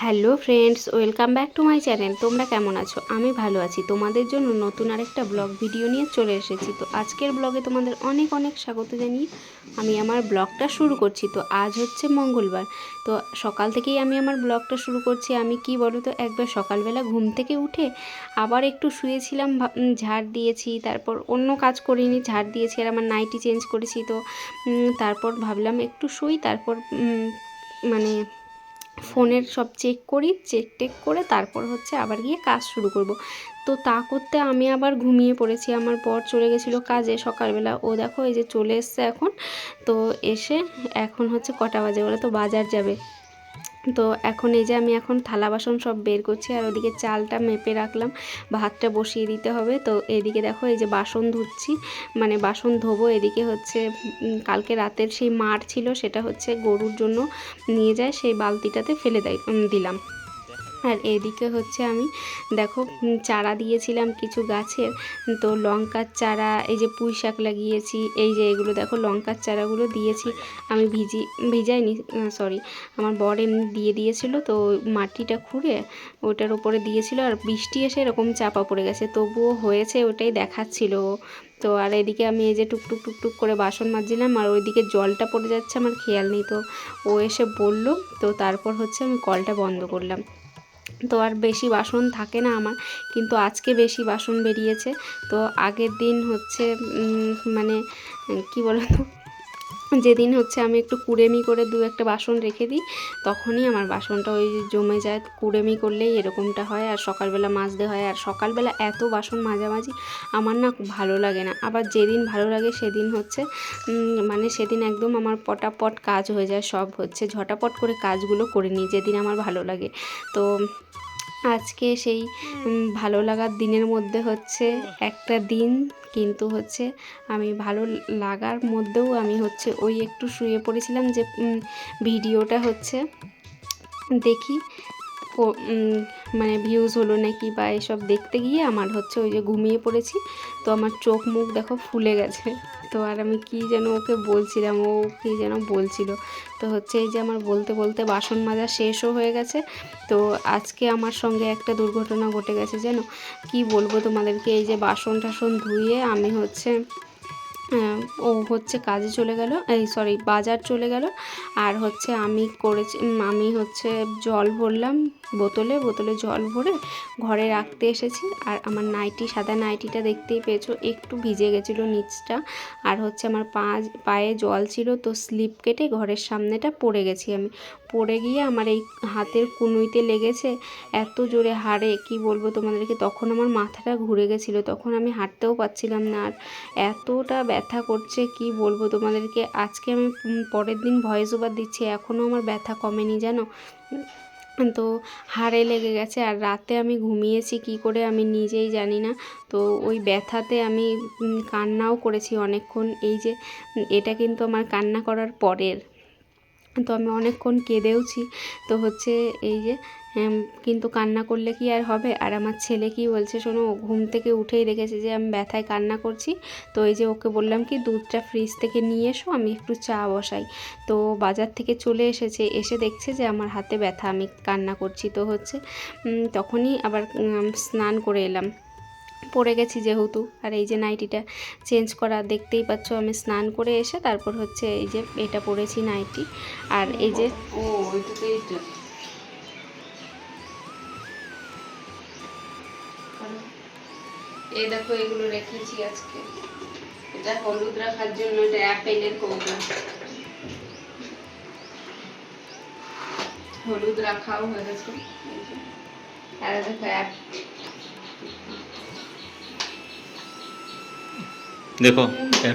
Hello friends, welcome back to my channel. তোমরা কেমন আছো? আমি ভালো আছি। তোমাদের জন্য নতুন আরেকটা ব্লগ ভিডিও নিয়ে চলে এসেছি। তো আজকের ব্লগে তোমাদের অনেক অনেক স্বাগত জানিয়ে আমি আমার ব্লগটা শুরু করছি। তো আজ হচ্ছে মঙ্গলবার। তো সকাল থেকেই আমি আমার ব্লগটা শুরু করছি। আমি কি বলো তো, একবার সকালবেলা ঘুম থেকে উঠে আবার একটু শুয়েছিলাম, ঝাড় দিয়েছি, তারপর অন্য কাজ করিনি, ঝাড় দিয়েছি আর আমার নাইটি চেঞ্জ করেছি। তো তারপর ভাবলাম একটু শুই, তারপর মানে ফোনের সব চেক করি, চেক করে তারপর হচ্ছে আবার গিয়ে কাজ শুরু করব। তো তা করতে আমি আবার ঘুমিয়ে পড়েছি। আমার বর চলে গেছিলো কাজে সকালবেলা। ও দেখো এই যে চলে এসছে এখন। তো এসে এখন হচ্ছে কটা বাজে বলে, তো বাজার যাবে। তো এখন এই যে আমি এখন থালা বাসন সব বের করছি, আর ওদিকে চালটা মেপে রাখলাম, ভাতটা বসিয়ে দিতে হবে। তো এদিকে দেখো এই যে বাসন ধুচ্ছি, মানে বাসন ধোবো। এদিকে হচ্ছে কালকে রাতের সেই মার ছিল, সেটা হচ্ছে গরুর জন্য নিয়ে যায়, সেই বালতিটাতে ফেলে দিলাম। আর এদিকে হচ্ছে আমি দেখো চারা দিয়েছিলাম কিছু গাছের, তো লঙ্কার চারা, এই যে পুঁই শাক লাগিয়েছি, এই যে এগুলো দেখো লঙ্কার চারাগুলো দিয়েছি আমি। ভিজাইনি, সরি, আমার বর এমনি দিয়ে দিয়েছিল। তো মাটিটা খুঁড়ে ওটার উপরে দিয়েছিল, আর বৃষ্টি এসে এরকম চাপা পড়ে গেছে, তবুও হয়েছে, ওটাই দেখাচ্ছিল। তো আর এদিকে আমি এই যে টুকটুক টুকটুক করে বাসন মাজছিলাম, আর ওইদিকে জলটা পড়ে যাচ্ছে, আমার খেয়াল নেই। তো ও এসে বলল, তো তারপর হচ্ছে আমি কলটা বন্ধ করলাম। তো আর বেশি বাসন থাকে না আমার, কিন্তু আজকে বেশি বাসন বেরিয়েছে। তো আগের দিন হচ্ছে মানে কি বলো তো, যেদিন হচ্ছে আমি একটু কুড়েমি করে দু একটা বাসন রেখে দিই, তখনই আমার বাসনটা ওই জমে যায়। কুড়েমি করলেই এরকমটা হয়, আর সকালবেলা মাজতে হয়। আর সকালবেলা এত বাসন মাজামাজি আমার না ভালো লাগে না। আবার যেদিন ভালো লাগে সেদিন হচ্ছে মানে সেদিন একদম আমার পটাপট কাজ হয়ে যায়, সব হচ্ছে ঝটাপট করে কাজগুলো করে নিই যেদিন আমার ভালো লাগে। তো আজকে সেই ভালো লাগার দিনের মধ্যে হচ্ছে একটা দিন, কিন্তু হচ্ছে আমি ভালো লাগার মধ্যেও আমি হচ্ছে ওই একটু শুয়ে পড়েছিলাম যে ভিডিওটা হচ্ছে দেখি মানে ভিউজ হলো নাকি বা এসব দেখতে গিয়ে আমার হচ্ছে ওই যে ঘুমিয়ে পড়েছি। তো আমার চোখ মুখ দেখো ফুলে গেছে। তো আর আমি কী যেন ওকে বলছিলাম, ও কী যেন বলছিল। তো হচ্ছে এই যে আমার বলতে বলতে বাসন মাজা শেষও হয়ে গেছে। তো আজকে আমার সঙ্গে একটা দুর্ঘটনা ঘটে গেছে, যেন কি বলবো তোমাদেরকে। এই যে বাসন টাসন ধুয়ে আমি হচ্ছে ও হচ্ছে কাজে চলে গেল, এই সরি বাজার চলে গেল। আর হচ্ছে আমি হচ্ছে জল ভরলাম, বোতলে জল ভরে ঘরে রাখতে এসেছি। আর আমার নাইটি, সাদা নাইটিটা দেখতেই পেয়েছো, একটু ভিজে গেছিলো নিচটা। আর হচ্ছে আমার পায়ে জল ছিল, তো স্লিপ কেটে ঘরের সামনেটা পড়ে গেছি আমি। পড়ে গিয়ে আমার এই হাতের কনুইতে লেগেছে এত জোরে হাড়ে, কি বলবো তোমাদেরকে। তখন আমার মাথাটা ঘুরে গেছিলো, তখন আমি হাঁটতেও পারছিলাম না, আর এতটা ব্যথা করছে কি বলবো তোমাদেরকে। আজকে আমি পরের দিন ভয়েস ওভার দিচ্ছি, এখনও আমার ব্যথা কমেনি জানো। তো হাড়ে লেগে গেছে, আর রাতে আমি ঘুমিয়েছি কি করে আমি নিজেই জানি না। তো ওই ব্যথাতে আমি কান্নাও করেছি অনেকক্ষণ। এই যে এটা কিন্তু আমার কান্না করার পরের, তো আমি অনেকক্ষণ কেঁদেওছি। তো হচ্ছে এই যে কিন্তু কান্না করলে কি আর হবে। আর আমার ছেলে কি বলছে শোনো, ঘুম থেকে উঠেই দেখেছে যে আমি ব্যথায় কান্না করছি। তো এই যে ওকে বললাম কি দুধটা ফ্রিজ থেকে নিয়ে এসো, আমি একটু চা বসাই। তো বাজার থেকে চলে এসেছে, এসে দেখছে যে আমার হাতে ব্যথা, আমি কান্না করছি। তো হচ্ছে তখনই আবার স্নান করে এলাম, পড়ে গেছি যেহেতু। আর এই যে নাইটিটা চেঞ্জ করা, দেখতেই পাচ্ছ আমি স্নান করে এসে তারপর হচ্ছে এই যে এটা পরেছি নাইটি। আর এই যে এই দেখো এগুলো রেখেছি আজকে। এটা হলুদ রাখার জন্য, এটা অ্যাপেলের কৌটা, হলুদ রাখাও হয়ে গেছে। আর দেখো অ্যাপ, देखो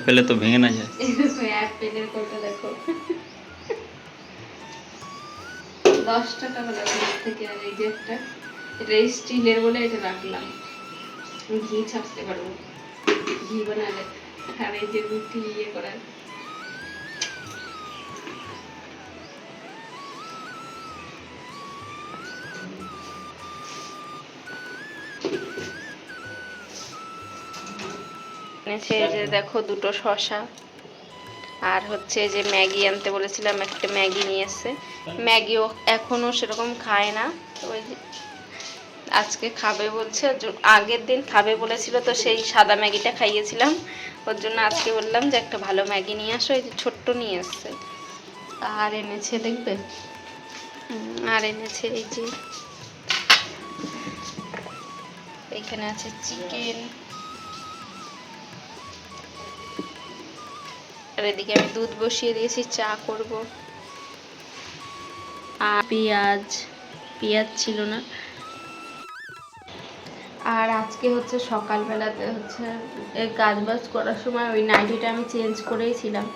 पहले तो भेंगे ना जाए। দেখো অ্যাপেলের কৌটা দেখো, 10 টাকা হলো থেকে। আর এই যে একটা, এটা স্টিলের বলে এটা রাখলাম, ঘি ছাপতে পারবো, ঘি বানালে। আর এই যে রুটি ইয়ে করার, যে দেখো দুটো শসা, আর হচ্ছে যে ম্যাগি আনতে বলেছিলাম, একটা ম্যাগি নিয়ে এসছে। ম্যাগিও এখনও সেরকম খায় না, ওই যে আজকে খাবে বলছে। আগের দিন খাবে বলেছিল, তো সেই সাদা ম্যাগিটা খাইয়েছিলাম, ওর জন্য আজকে বললাম যে একটা ভালো ম্যাগি নিয়ে আসো। এই যে ছোট্ট নিয়ে এসছে। আর এনেছে দেখবে, আর এনেছে এই যে এখানে আছে চিকেন। আর এদিকে আমি দুধ বসিয়ে দিয়েছি, চা করব। আর পেঁয়াজ ছিল না। আর আজকে হচ্ছে সকালবেলাতে হচ্ছে কাজবাজ করার সময় ওই নাইটিটা আমি চেঞ্জ করেইছিলাম,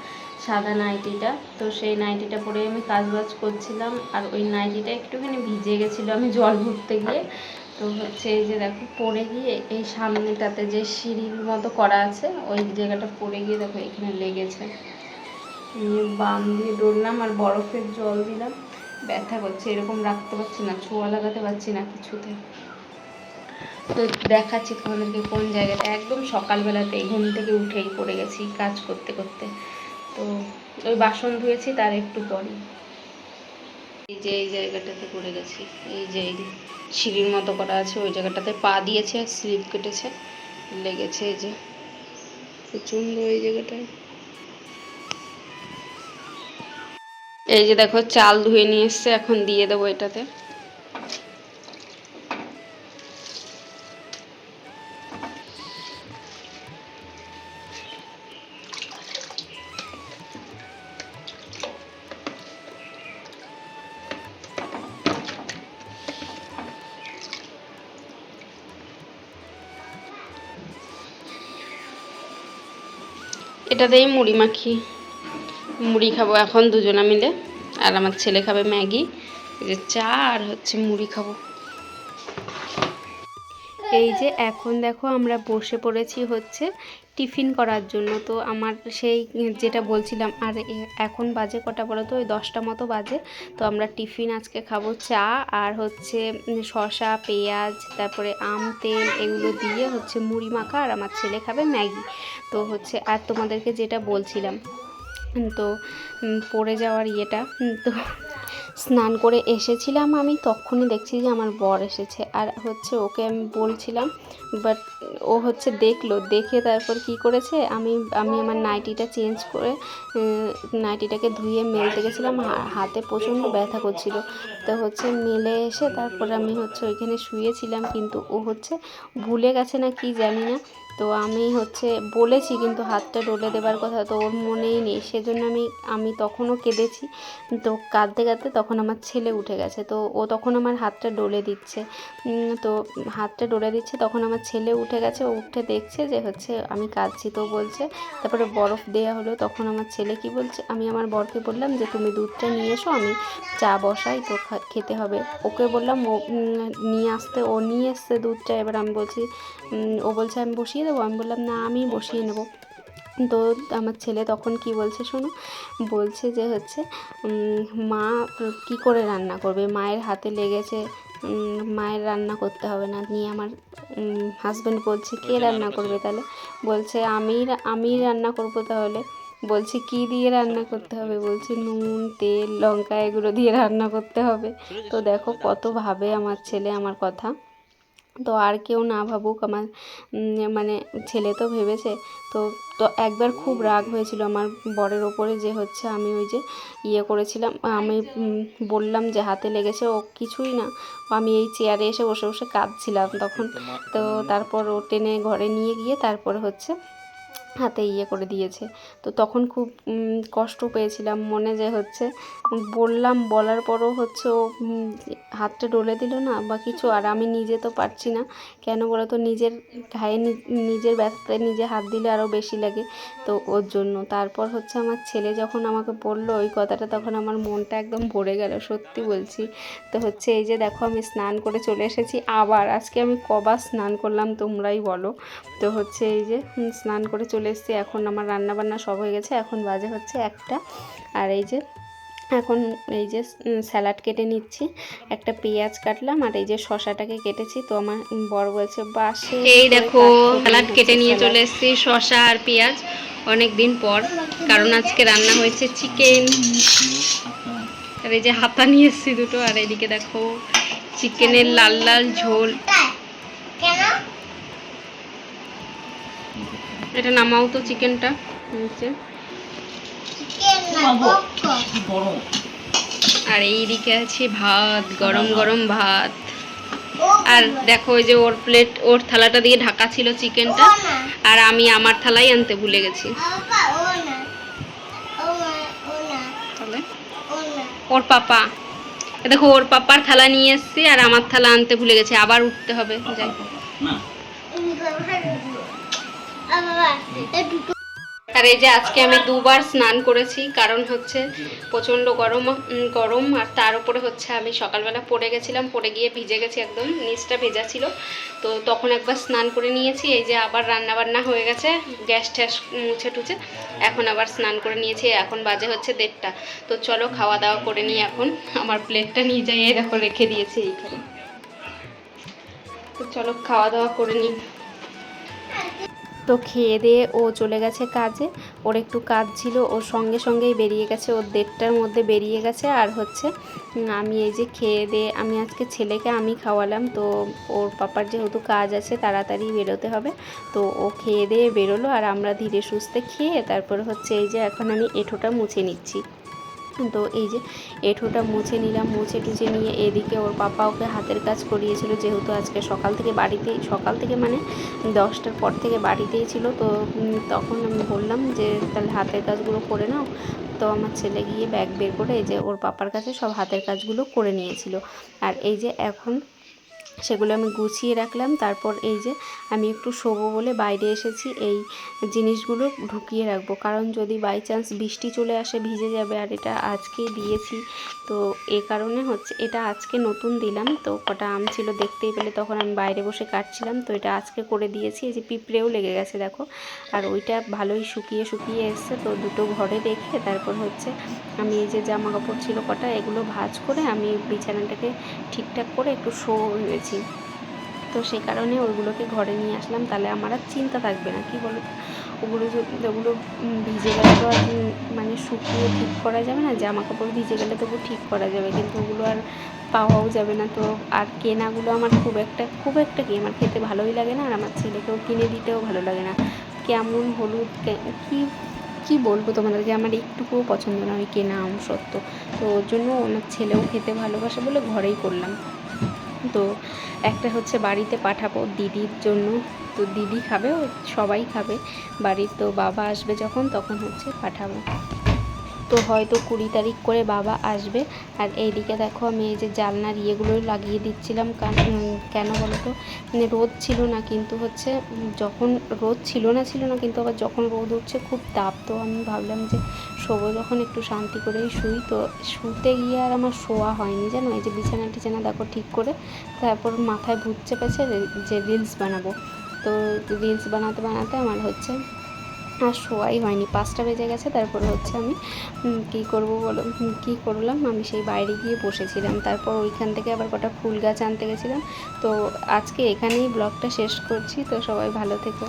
সাদা নাইটিটা। তো সেই নাইটিটা পরে আমি কাজবাজ করছিলাম, আর ওই নাইটিটা একটুখানি ভিজে গেছিলো আমি জল ভরতে গিয়ে। তো হচ্ছে এই যে দেখো পড়ে গিয়ে এই সামনেটাতে যে সিঁড়ির মতো করা আছে ওই জায়গাটা পড়ে গিয়ে দেখো এখানে লেগেছে। বাম দিয়ে ডললাম আর বরফের জল দিলাম, ব্যথা করছে, এরকম রাখতে পারছি না, ছোঁয়া লাগাতে পারছি না কিছুতে। তো দেখাচ্ছি তোমাদেরকে কোন জায়গাটা। একদম সকালবেলাতে ঘুম থেকে উঠেই পড়ে গেছি কাজ করতে করতে। তো ওই বাসন ধুয়েছি তার একটু পরে এই যে এই জায়গাটাতে পড়ে গেছি। এই যে এই সিঁড়ির মতো করা আছে ওই জায়গাটাতে পা দিয়েছে আর স্লিপ কেটেছে, লেগেছে এই যে প্রচণ্ড এই জায়গাটায়। এই যে দেখো চাল ধুয়ে নিয়ে এসছে, এখন দিয়ে দেবো এটাতে। এটাতেই মুড়ি খাবো এখন দুজনা মিলে। আর আমার ছেলে খাবে ম্যাগি, এই যে চা আর হচ্ছে মুড়ি খাবো। এই যে এখন দেখো আমরা বসে পড়েছি হচ্ছে টিফিন করার জন্য। তো আমার সেই যেটা বলছিলাম, আর এখন বাজে কটা বলো তো, ওই 10টা মতো বাজে। তো আমরা টিফিন আজকে খাবো চা আর হচ্ছে শসা, পেঁয়াজ, তারপরে আম, তেল এগুলো দিয়ে হচ্ছে মুড়ি মাখা, আর আমার ছেলে খাবে ম্যাগি। তো হচ্ছে আর তোমাদেরকে যেটা বলছিলাম, তো পড়ে যাওয়ার ইয়েটা, তো স্নান করে এসেছিলাম আমি, তখনই দেখছি যে আমার বর এসেছে। আর হচ্ছে ওকে আমি বলছিলাম, বাট ও হচ্ছে দেখে তারপর কি করেছে, আমি আমার নাইটিটা চেঞ্জ করে নাইটিটাকে ধুয়ে মেলতে গেছিলাম, হাতে প্রচণ্ড ব্যথা করছিল। তো হচ্ছে মেলে এসে তারপরে আমি হচ্ছে ওইখানে শুয়েছিলাম, কিন্তু ও হচ্ছে ভুলে গেছে না কি জানি না। তো আমি হচ্ছে বলেছি কিন্তু হাতটা ডলে দেবার কথা, তো ওর মনেই নেই, সেজন্য আমি তখনও কেঁদেছি। তো কাঁদতে কাঁদতে তখন আমার ছেলে উঠে গেছে, তো ও তখন আমার হাতটা ডলে দিচ্ছে। তো হাতটা ডলে দিচ্ছে, তখন আমার ছেলে উঠে গেছে, ও উঠে দেখছে যে হচ্ছে আমি কাঁদছি। তো বলছে, তারপরে বরফ দেওয়া হলো, তখন আমার ছেলে কি বলছে, আমি আমার বরকে বললাম যে তুমি দুধটা নিয়ে এসো, আমি চা বসাই, তো খেতে হবে। ওকে বললাম, ও নিয়ে আসতে, ও নিয়ে এসছে দুধটা। এবার আমি বলছি, ও বলছে আমি বসিয়ে দেবো, আমি বললাম না আমি বসিয়ে নেবো। তো আমার ছেলে তখন কি বলছে শোনো, বলছে যে হচ্ছে মা কি করে রান্না করবে, মায়ের হাতে লেগেছে, মায়ের রান্না করতে হবে না। নিয়ে আমার হাজব্যান্ড বলছে কে রান্না করবে তাহলে, বলছে আমি রান্না করবো তাহলে। বলছি কি দিয়ে রান্না করতে হবে, বলছে নুন, তেল, লঙ্কা এগুলো দিয়ে রান্না করতে হবে। তো দেখো কত ভাবে আমার ছেলে আমার কথা। তো আর কেউ না ভাবুক, আমার মানে ছেলে তো ভেবেছে। তো তো একবার খুব রাগ হয়েছিল আমার বরের ওপরে, যে হচ্ছে আমি ওই যে ইয়ে করেছিলাম, আমি বললাম যে হাতে লেগেছে, ও কিছুই না, আমি এই চেয়ারে এসে বসে বসে কাঁদছিলাম তখন। তো তারপর ও টেনে ঘরে নিয়ে গিয়ে তারপর হচ্ছে হাতে ইয়ে করে দিয়েছে। তো তখন খুব কষ্ট পেয়েছিলাম মনে, যে হচ্ছে বললাম, বলার পরও হচ্ছে ও হাতটা ডলে দিল না বা কিছু। আর আমি নিজে তো পারছি না, কেন বলো তো, নিজের গায়ে নিজের ব্যথাতে নিজে হাত দিলে আরও বেশি লাগে, তো ওর জন্য। তারপর হচ্ছে আমার ছেলে যখন আমাকে বললো ওই কথাটা, তখন আমার মনটা একদম ভরে গেল, সত্যি বলছি। তো হচ্ছে এই যে দেখো আমি স্নান করে চলে এসেছি আবার। আজকে আমি কবার স্নান করলাম তোমরাই বলো। তো হচ্ছে এই যে স্নান করে চলে এসেছি, এখন আমার রান্নাবান্না সব হয়ে গেছে, এখন বাজে হচ্ছে 1টা। আর এই যে এখন এই যে স্যালাড কেটে নিচ্ছি, একটা পেঁয়াজ কাটলাম আর এই যে শশাটাকে কেটেছি। তো আমার বর বলছে বাসে এই দেখো স্যালাড কেটে নিয়ে চলে এসেছি, শশা আর পেঁয়াজ অনেক দিন পর, কারণ আজকে রান্না হয়েছে চিকেন। আর এই যে হাতা নিয়ে এসেছি দুটো, আর এদিকে দেখো চিকেনের লাল লাল ঝোল। এটা নামাও তো চিকেনটা হচ্ছে। আর এইদিকে আছে ভাত, গরম গরম ভাত। আর দেখো ওই যে ওর থালাটা দিয়ে ঢাকা ছিল চিকেনটা, আর আমি আমার থালাই আনতে ভুলে গেছি। ওর পাপা, দেখো ওর পাপার থালা নিয়ে এসছি আর আমার থালা আনতে ভুলে গেছে, আবার উঠতে হবে। যাই, আর এই যে আজকে আমি দুবার স্নান করেছি, কারণ হচ্ছে প্রচণ্ড গরম আর তার উপরে হচ্ছে আমি সকালবেলা পড়ে গেছিলাম, পড়ে গিয়ে ভিজে গেছি, একদম নিচটা ভেজা ছিল। তো তখন একবার স্নান করে নিয়েছি, এই যে আবার রান্না বান্না হয়ে গেছে, গ্যাস ট্যাস মুছে টুছে এখন আবার স্নান করে নিয়েছি। এখন বাজে হচ্ছে 1:30। তো চলো খাওয়া দাওয়া করে নিই। এখন আমার প্লেটটা নিয়ে যাই, এই দেখো রেখে দিয়েছি এইখানে। তো চলো খাওয়া দাওয়া করে নিই। তো খেয়ে দিয়ে ও চলে গেছে কাজে, ওর একটু কাজ ছিল, ওর সঙ্গে সঙ্গেই বেরিয়ে গেছে, ওর 1:30টার মধ্যে বেরিয়ে গেছে। আর হচ্ছে আমি এই যে খেয়ে দিয়ে, আমি আজকে ছেলেকে আমি খাওয়ালাম, তো ওর পাপার যেহেতু কাজ আছে তাড়াতাড়ি বেরোতে হবে, তো ও খেয়ে দিয়ে বেরোলো। আর আমরা ধীরে সুস্থে খেয়ে তারপরে হচ্ছে এই যে এখন আমি এঁঠোটা মুছে নিচ্ছি। তো এই যে এঁঠোটা মুছে নিলাম, মুছে টুছে নিয়ে এদিকে ওর পাপা ওকে হাতের কাজ করিয়েছিল, যেহেতু আজকে সকাল থেকে মানে 10টার পর থেকে বাড়িতেই ছিল। তো তখন আমি বললাম যে তাহলে হাতের কাজগুলো করে নাও। তো আমার ছেলে গিয়ে ব্যাগ বের করে এই যে ওর পাপার কাছে সব হাতের কাজগুলো করে নিয়েছিল। আর এই যে এখন সেগুলো আমি গুছিয়ে রাখলাম। তারপর এই যে আমি একটু শোবো বলে বাইরে এসেছি, এই জিনিসগুলো ঢুকিয়ে রাখবো, কারণ যদি বাই চান্স বৃষ্টি চলে আসে ভিজে যাবে। আর এটা আজকেই দিয়েছি, তো এ কারণে হচ্ছে এটা আজকে নতুন দিলাম। তো কটা আম ছিল দেখতেই পেলে, তখন আমি বাইরে বসে কাটছিলাম, তো এটা আজকে করে দিয়েছি। এই যে পিঁপড়েও লেগে গেছে দেখো, আর ওইটা ভালোই শুকিয়ে এসছে। তো দুটো ঘরে রেখে তারপর হচ্ছে আমি এই যে জামা কাপড় ছিল কটা, এগুলো ভাঁজ করে আমি বিছানাটাকে ঠিকঠাক করে একটু হয়েছি। তো সেই কারণে ওইগুলোকে ঘরে নিয়ে আসলাম, তাহলে আমার আর চিন্তা থাকবে না। কি বলো তো, ওগুলো ভিজে গেলে তো আর মানে শুকিয়ে ঠিক করা যাবে না। জামা কাপড় ভিজে গেলে তবু ঠিক করা যাবে, কিন্তু ওগুলো আর পাওয়াও যাবে না। তো আর কেনাগুলো আমার খুব একটা কি আমার খেতে ভালোই লাগে না, আর আমার ছেলেকেও কিনে দিতেও ভালো লাগে না। কেমন হলুদ কি বলবো তোমাদেরকে, আমার একটুকুও পছন্দ না ওই কেনা আম সত্য। তো ওর জন্য ওনার ছেলেও খেতে ভালোবাসে বলে ঘরেই করলাম। তো একটা হচ্ছে বাড়িতে পাঠাবো দিদির জন্য, তো দিদি খাবে, ও সবাই খাবে বাড়ির। তো বাবা আসবে যখন তখন হচ্ছে পাঠাবো। তো হয়তো 20 তারিখ করে বাবা আসবে। আর এইদিকে দেখো আমি এই যে জানলার ইয়েগুলো লাগিয়ে দিচ্ছিলাম, কেন বলো তো, মানে রোদ ছিল না, কিন্তু হচ্ছে যখন রোদ ছিল না কিন্তু আবার যখন রোদ উঠছে খুব তাপ। তো আমি ভাবলাম যে শোবো যখন একটু শান্তি করেই শুই। তো শুতে গিয়ে আর আমার শোয়া হয়নি জানো, এই যে বিছানা টিছানা দেখো ঠিক করে, তারপর মাথায় ভূত চেপেছে যে রিলস বানাবো। তো রিলস বানাতে আমার হচ্ছে আর শোয়াই হয়নি, 5টা বেজে গেছে। তারপরে হচ্ছে আমি কী করলাম, আমি সেই বাইরে গিয়ে বসেছিলাম। তারপর ওইখান থেকে আবার কটা ফুল গাছ আনতে গেছিলাম। তো আজকে এখানেই ব্লগটা শেষ করছি। তো সবাই ভালো থেকো।